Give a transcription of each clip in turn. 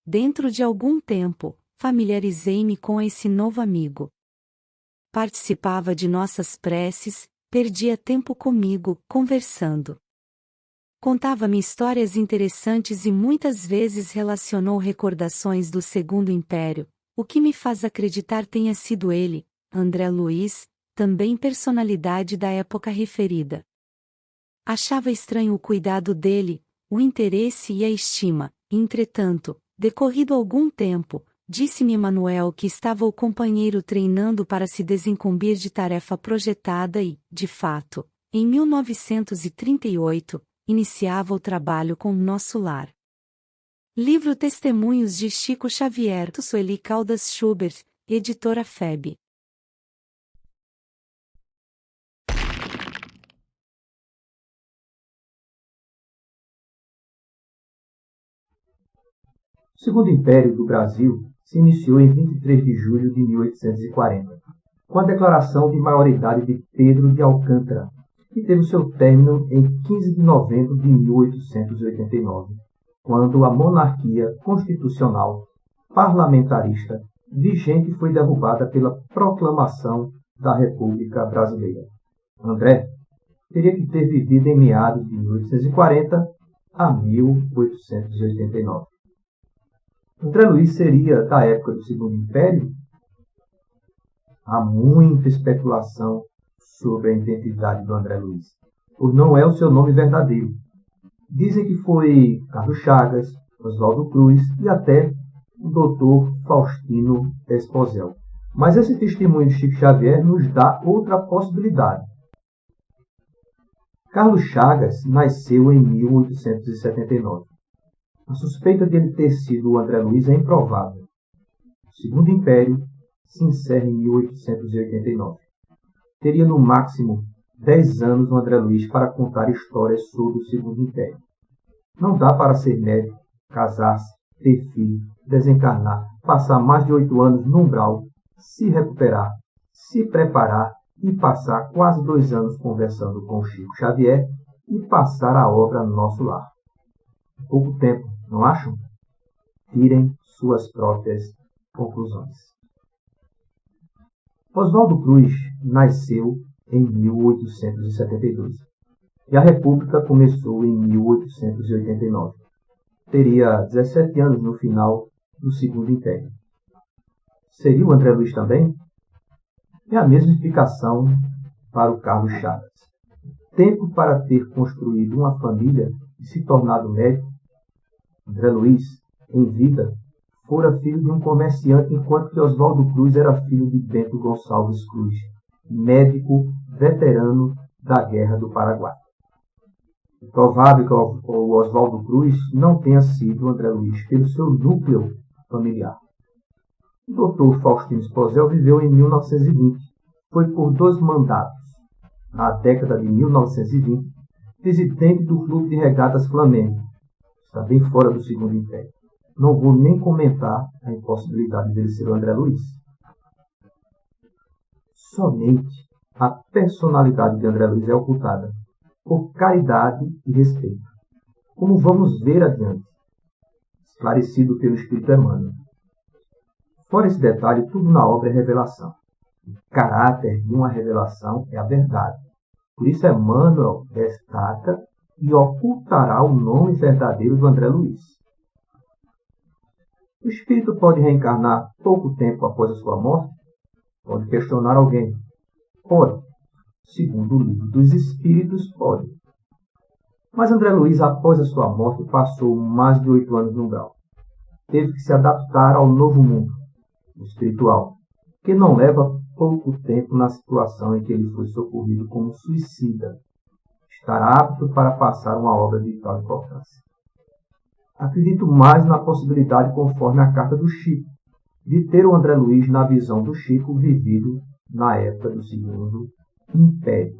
Dentro de algum tempo, familiarizei-me com esse novo amigo. Participava de nossas preces, perdia tempo comigo, conversando. Contava-me histórias interessantes e muitas vezes relacionou recordações do Segundo Império, o que me faz acreditar tenha sido ele, André Luiz, também personalidade da época referida. Achava estranho o cuidado dele, o interesse e a estima, entretanto, decorrido algum tempo, disse-me Emanuel que estava o companheiro treinando para se desincumbir de tarefa projetada e, de fato, em 1938, iniciava o trabalho com Nosso Lar. Livro Testemunhos de Chico Xavier, Sueli Caldas Schubert, editora FEB. O Segundo Império do Brasil se iniciou em 23 de julho de 1840, com a declaração de maioridade de Pedro de Alcântara, que teve seu término em 15 de novembro de 1889, quando a monarquia constitucional parlamentarista vigente foi derrubada pela proclamação da República Brasileira. André teria que ter vivido em meados de 1840 a 1889. André Luiz seria da época do Segundo Império? Há muita especulação sobre a identidade do André Luiz, pois não é o seu nome verdadeiro. Dizem que foi Carlos Chagas, Oswaldo Cruz e até o Dr. Faustino Esposel. Mas esse testemunho de Chico Xavier nos dá outra possibilidade. Carlos Chagas nasceu em 1879. A suspeita de ele ter sido o André Luiz é improvável. O Segundo Império se encerra em 1889. Teria no máximo 10 anos o André Luiz para contar histórias sobre o Segundo Império. Não dá para ser médico, casar-se, ter filho, desencarnar, passar mais de 8 anos no umbral, se recuperar, se preparar e passar quase 2 anos conversando com Chico Xavier e passar a obra Nosso Lar. Pouco tempo, não acham? Tirem suas próprias conclusões. Oswaldo Cruz nasceu em 1872 e a República começou em 1889. Teria 17 anos no final do Segundo Império. Seria o André Luiz também? É a mesma explicação para o Carlos Chagas. Tempo para ter construído uma família e se tornado médico. André Luiz, em vida, fora filho de um comerciante, enquanto que Oswaldo Cruz era filho de Bento Gonçalves Cruz, médico veterano da Guerra do Paraguai. É provável que o Oswaldo Cruz não tenha sido André Luiz pelo seu núcleo familiar. O Dr. Faustino Esposel viveu em 1920. Foi por 2 mandatos, na década de 1920, presidente do Clube de Regatas Flamengo. Está bem fora do Segundo Império. Não vou nem comentar a impossibilidade dele ser o André Luiz. Somente a personalidade de André Luiz é ocultada por caridade e respeito, como vamos ver adiante, esclarecido pelo Espírito Emmanuel. Fora esse detalhe, tudo na obra é revelação. O caráter de uma revelação é a verdade. Por isso Emmanuel destaca e ocultará o nome verdadeiro do André Luiz. O espírito pode reencarnar pouco tempo após a sua morte? Pode questionar alguém. Pode. Segundo o Livro dos Espíritos, pode. Mas André Luiz, após a sua morte, passou mais de 8 anos no umbral. Teve que se adaptar ao novo mundo, o espiritual, que não leva pouco tempo na situação em que ele foi socorrido como suicida. Estará apto para passar uma obra de tal importância. Acredito mais na possibilidade, conforme a carta do Chico, de ter o André Luiz na visão do Chico vivido na época do Segundo Império.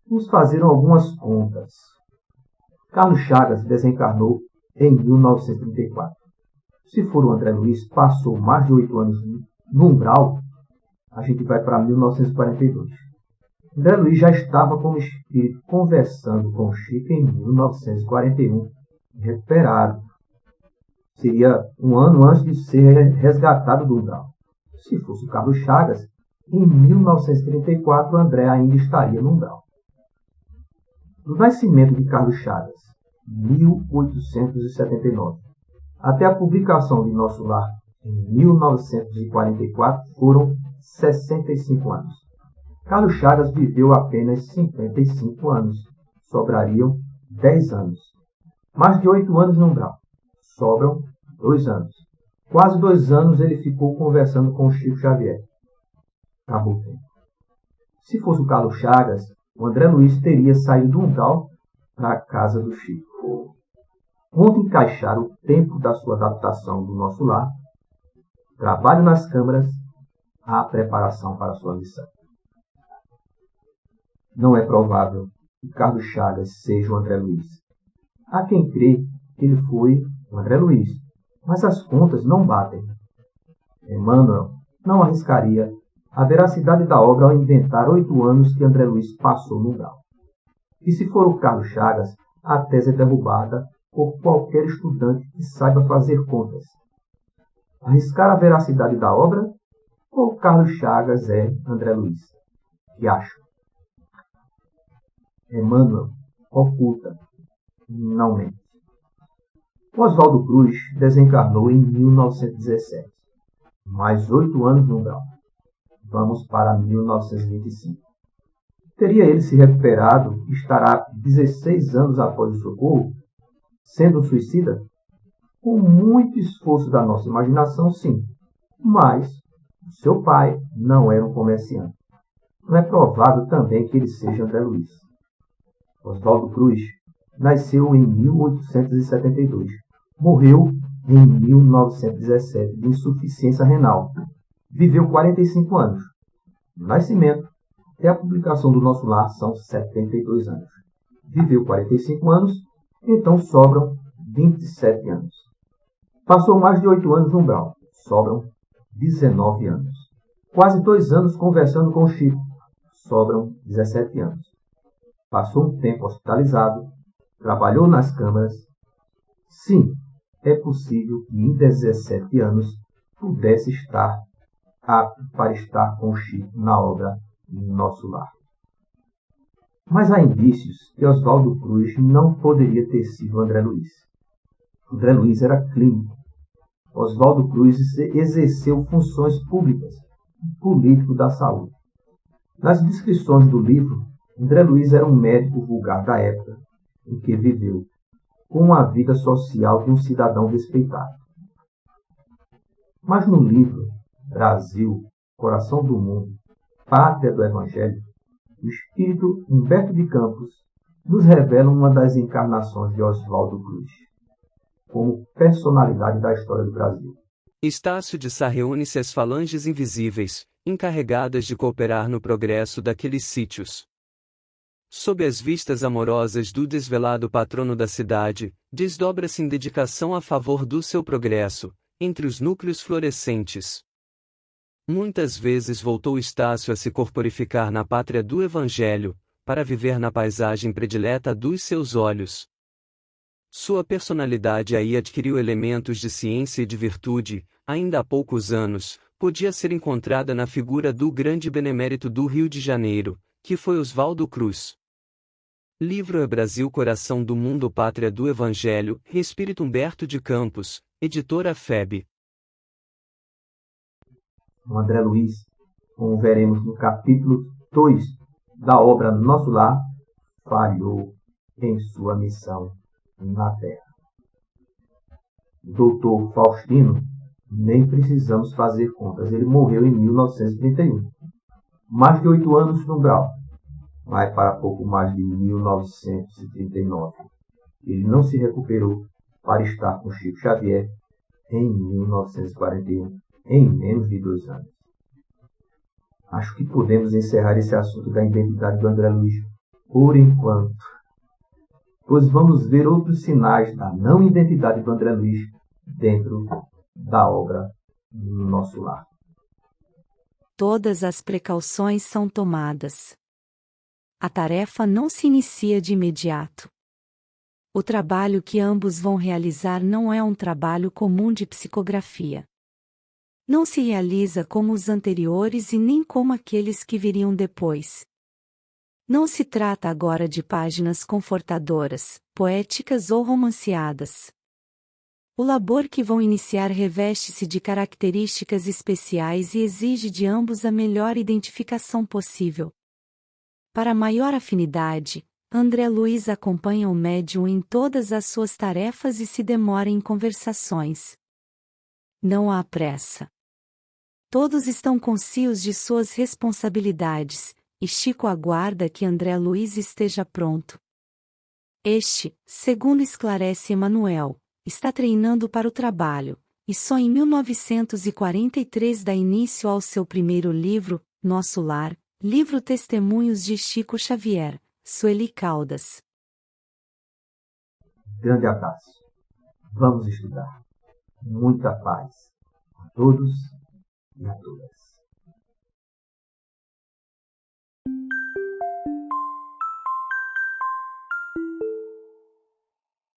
Vamos fazer algumas contas. Carlos Chagas desencarnou em 1934. Se for o André Luiz, passou mais de 8 anos no umbral, a gente vai para 1942. André Luiz já estava como espírito conversando com Chico em 1941, recuperado. Seria um ano antes de ser resgatado do umbral. Se fosse o Carlos Chagas, em 1934 André ainda estaria no umbral. Do nascimento de Carlos Chagas, 1879, até a publicação de Nosso Lar, em 1944, foram 65 anos. Carlos Chagas viveu apenas 55 anos. Sobrariam 10 anos. Mais de 8 anos no umbral. Sobram 2 anos. Quase 2 anos ele ficou conversando com o Chico Xavier. Acabou o tempo. Se fosse o Carlos Chagas, o André Luiz teria saído do umbral para a casa do Chico. Onde encaixar o tempo da sua adaptação do Nosso Lar, trabalho nas câmaras, a preparação para a sua missão. Não é provável que Carlos Chagas seja o André Luiz. Há quem crê que ele foi o André Luiz, mas as contas não batem. Emmanuel não arriscaria a veracidade da obra ao inventar 8 anos que André Luiz passou no umbral. E se for o Carlos Chagas, a tese é derrubada por qualquer estudante que saiba fazer contas. Arriscar a veracidade da obra ou Carlos Chagas é André Luiz? Que acho? Emmanuel oculta, não mente. Oswaldo Cruz desencarnou em 1917. Mais 8 anos no umbral. Vamos para 1925. Teria ele se recuperado e estará 16 anos após o socorro, sendo um suicida? Com muito esforço da nossa imaginação, sim. Mas o seu pai não era um comerciante. Não é provável também que ele seja André Luiz. Oswaldo Cruz nasceu em 1872. Morreu em 1917 de insuficiência renal. Viveu 45 anos. No nascimento até a publicação do Nosso Lar são 72 anos. Viveu 45 anos, então sobram 27 anos. Passou mais de 8 anos no umbral. Sobram 19 anos. Quase 2 anos conversando com o Chico. Sobram 17 anos. Passou um tempo hospitalizado, trabalhou nas câmaras. Sim, é possível que em 17 anos pudesse estar apto para estar com o Chico na obra Nosso Lar. Mas há indícios que Oswaldo Cruz não poderia ter sido André Luiz. André Luiz era clínico. Oswaldo Cruz exerceu funções públicas, político da saúde. Nas descrições do livro, André Luiz era um médico vulgar da época em que viveu, com a vida social de um cidadão respeitado. Mas no livro Brasil, Coração do Mundo, Pátria do Evangelho, o espírito Humberto de Campos nos revela uma das encarnações de Oswaldo Cruz, como personalidade da história do Brasil. Estácio de Sá reúne-se às falanges invisíveis, encarregadas de cooperar no progresso daqueles sítios. Sob as vistas amorosas do desvelado patrono da cidade, desdobra-se em dedicação a favor do seu progresso, entre os núcleos florescentes. Muitas vezes voltou Estácio a se corporificar na pátria do Evangelho, para viver na paisagem predileta dos seus olhos. Sua personalidade aí adquiriu elementos de ciência e de virtude, ainda há poucos anos, podia ser encontrada na figura do grande benemérito do Rio de Janeiro, que foi Oswaldo Cruz. Livro é Brasil, Coração do Mundo, Pátria do Evangelho, Espírito Humberto de Campos, editora FEB. O André Luiz, como veremos no capítulo 2 da obra Nosso Lar, falhou em sua missão na Terra. O doutor Faustino, nem precisamos fazer contas, ele morreu em 1931. Mais de 8 anos no umbral. Vai para pouco mais de 1939. Ele não se recuperou para estar com Chico Xavier em 1941, em menos de 2 anos. Acho que podemos encerrar esse assunto da identidade do André Luiz por enquanto, pois vamos ver outros sinais da não identidade do André Luiz dentro da obra Nosso Lar. Todas as precauções são tomadas. A tarefa não se inicia de imediato. O trabalho que ambos vão realizar não é um trabalho comum de psicografia. Não se realiza como os anteriores e nem como aqueles que viriam depois. Não se trata agora de páginas confortadoras, poéticas ou romanceadas. O labor que vão iniciar reveste-se de características especiais e exige de ambos a melhor identificação possível. Para maior afinidade, André Luiz acompanha o médium em todas as suas tarefas e se demora em conversações. Não há pressa. Todos estão conscientes de suas responsabilidades, e Chico aguarda que André Luiz esteja pronto. Este, segundo esclarece Emanuel, está treinando para o trabalho, e só em 1943 dá início ao seu primeiro livro, Nosso Lar, livro Testemunhos de Chico Xavier, Sueli Caldas. Grande abraço. Vamos estudar. Muita paz a todos e a todas.